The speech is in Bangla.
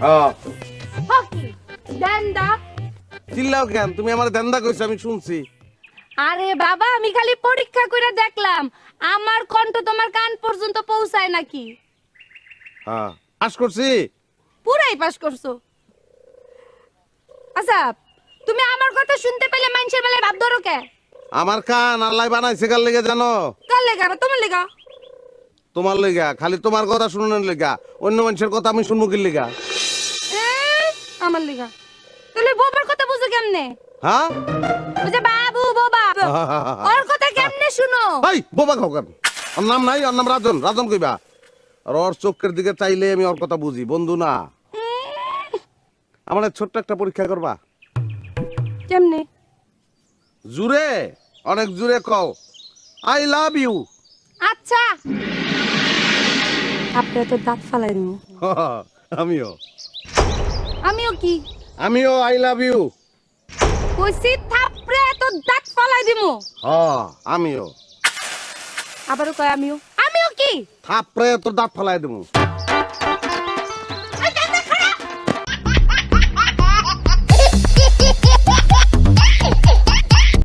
হ্যাঁ হকি দেন্দা। চিল্লাও কেন? তুমি আমার দেন্দা কইছো, আমি শুনছি। আরে বাবা, আমি খালি পরীক্ষা করে দেখলাম আমার কণ্ঠ তোমার কান পর্যন্ত পৌঁছায় নাকি। হ্যাঁ পাস করছি। পুরাই পাস করছো। আচ্ছা, তুমি আমার কথা শুনতে পেলে মানুষের বেলায় ভাব ধরো কে? আমার কান আল্লাহ বানাইছে কার লেগে জানো? কার লেগা না তোমার লেগা? তোমার লেগা, খালি তোমার কথা শুনানোর লেগা। অন্য মানুষের কথা আমি শুনবো কি লেগা? এ, আমার লেগা। তাহলে বোবার কথা বুঝো কেমনে? হ্যাঁ বুঝে বাবু বোবা, ওর কথা কেমনে শুনো? এই বোবা খাও কেন? ওর নাম নাই, ওর নাম রাজন। রাজন কইবা। আর ওর চোখের দিকে চাইলে আমি ওর কথা বুঝি, বন্ধু না। আমার ছোট্ট একটা পরীক্ষা করবা? কেমনে? জুড়ে, অনেক জুড়ে কও আই লাভ ইউ। আচ্ছা, আপনি তো দাঁত ফালাই দিমু। আমিও। আমিও কি আমিও আই লাভ ইউ। কইছি থাপড়ে তো দাঁত ফালাই দিমু। আমিও। আবারও কয় আমিও। আমিও কি? থাপড়ে তোর দাঁত ফেলাই দেবো।